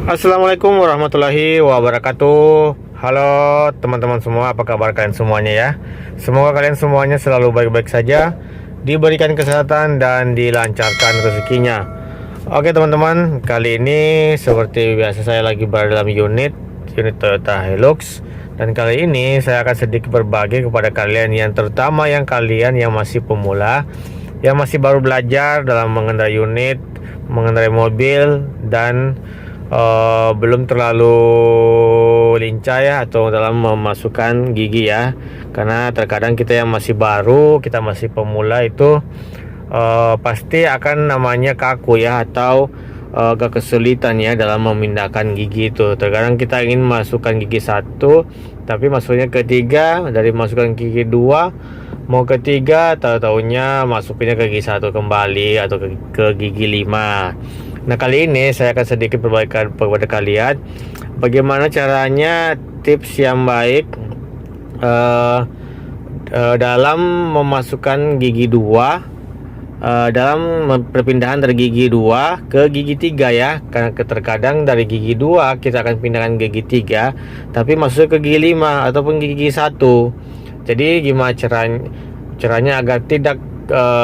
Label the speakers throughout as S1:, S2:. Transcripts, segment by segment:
S1: Assalamualaikum warahmatullahi wabarakatuh. Halo teman-teman semua, apa kabar kalian semuanya ya? Semoga kalian semuanya selalu baik-baik saja, diberikan kesehatan dan dilancarkan rezekinya. Oke teman-teman, kali ini seperti biasa saya lagi berada dalam unit Toyota Hilux. Dan kali ini saya akan sedikit berbagi kepada kalian, yang terutama yang kalian yang masih pemula, yang masih baru belajar dalam mengendarai unit, mengendarai mobil, dan belum terlalu lincah ya, atau dalam memasukkan gigi ya. Karena terkadang kita yang masih baru, kita masih pemula itu pasti akan namanya kaku ya, atau agak kesulitan ya dalam memindahkan gigi itu. Terkadang kita ingin masukkan gigi satu, tapi masuknya ketiga, dari masukkan gigi dua mau ketiga, tahu-taunya masuknya ke gigi satu kembali, atau ke gigi 5. Nah, kali ini saya akan sedikit berbagi kepada kalian bagaimana caranya, tips yang baik dalam memasukkan gigi 2, dalam perpindahan dari gigi 2 ke gigi 3 ya. Karena terkadang dari gigi 2 kita akan pindahkan gigi 3, tapi masuk ke gigi 5 ataupun gigi 1. Jadi gimana caranya agar tidak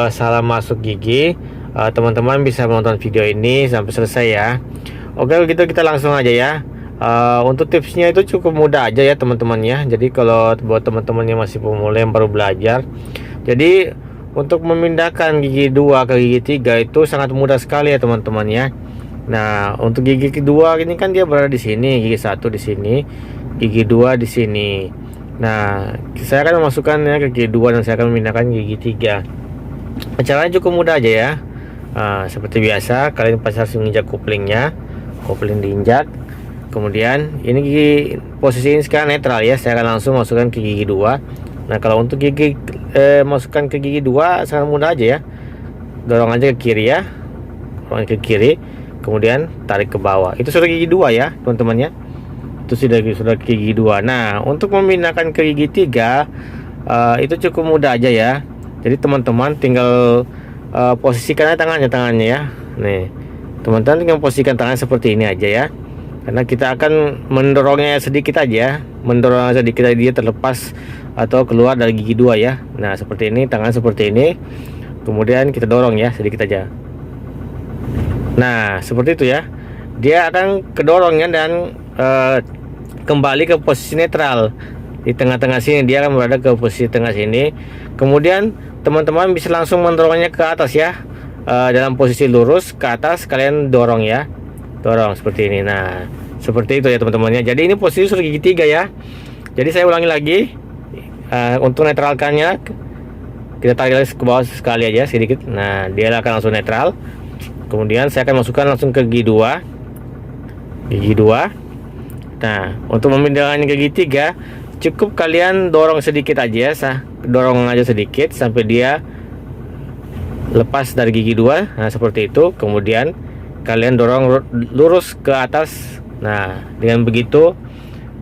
S1: salah masuk gigi? Teman-teman bisa menonton video ini sampai selesai ya. Oke, gitu kita langsung aja ya. Untuk tipsnya itu cukup mudah aja ya teman-teman ya. Jadi kalau buat teman-teman yang masih pemula yang baru belajar, jadi untuk memindahkan gigi 2 ke gigi 3 itu sangat mudah sekali ya teman-teman ya. Nah, untuk gigi kedua ini kan dia berada di sini, gigi 1 di sini, gigi 2 di sini. Nah, saya akan memasukkannya ke gigi 2 dan saya akan memindahkan gigi 3. Caranya cukup mudah aja ya. Seperti biasa, kalian pasti harus menginjak kuplingnya, kopling diinjak. Kemudian ini gigi posisi ini sekarang netral ya, saya akan langsung masukkan ke gigi 2. Nah, kalau untuk gigi masukkan ke gigi 2 sangat mudah aja ya. Dorong aja ke kiri ya, dorong ke kiri, kemudian tarik ke bawah. Itu sudah gigi 2 ya teman-teman ya. Itu sudah ke gigi 2. Nah, untuk memindahkan ke gigi 3 itu cukup mudah aja ya. Jadi teman-teman tinggal posisikan tangannya ya. Nih, teman-teman tinggal posisikan tangan seperti ini aja ya. Karena kita akan mendorongnya sedikit aja, mendorong sedikit aja, dia terlepas atau keluar dari gigi 2 ya. Nah, seperti ini, tangan seperti ini. Kemudian kita dorong ya sedikit aja. Nah, seperti itu ya. Dia akan kedorongnya dan kembali ke posisi netral. Di tengah-tengah sini dia akan berada ke posisi tengah sini. Kemudian teman-teman bisa langsung mendorongnya ke atas ya, dalam posisi lurus ke atas, kalian dorong ya, dorong seperti ini. Nah, seperti itu ya teman-temannya. Jadi ini posisi sudah gigi 3 ya. Jadi saya ulangi lagi, untuk netralkannya kita tarik ke bawah sekali aja sedikit. Nah, dia akan langsung netral. Kemudian saya akan masukkan langsung ke gigi 2, gigi 2. Nah, untuk memindahkannya ke gigi 3 cukup kalian dorong sedikit aja ya, dorong aja sedikit sampai dia lepas dari gigi 2. Nah, seperti itu. Kemudian kalian dorong lurus ke atas. Nah, dengan begitu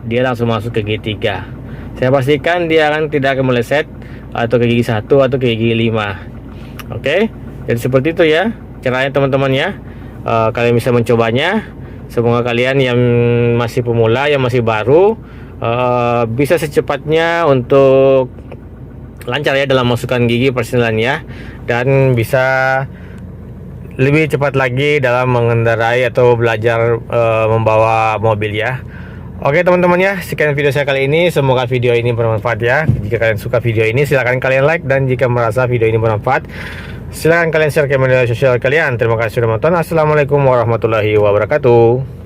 S1: dia langsung masuk ke gigi 3. Saya pastikan dia tidak akan meleset atau ke gigi 1 atau ke gigi 5. Oke, jadi seperti itu ya caranya teman-teman ya. Kalian bisa mencobanya. Semoga kalian yang masih pemula, yang masih baru, bisa secepatnya untuk lancar ya dalam masukkan gigi persenelan ya, dan bisa lebih cepat lagi dalam mengendarai atau belajar membawa mobil ya. Oke teman-teman ya, sekian video saya kali ini. Semoga video ini bermanfaat ya. Jika kalian suka video ini, silahkan kalian like, dan jika merasa video ini bermanfaat, silahkan kalian share ke media sosial kalian. Terima kasih sudah menonton. Assalamualaikum warahmatullahi wabarakatuh.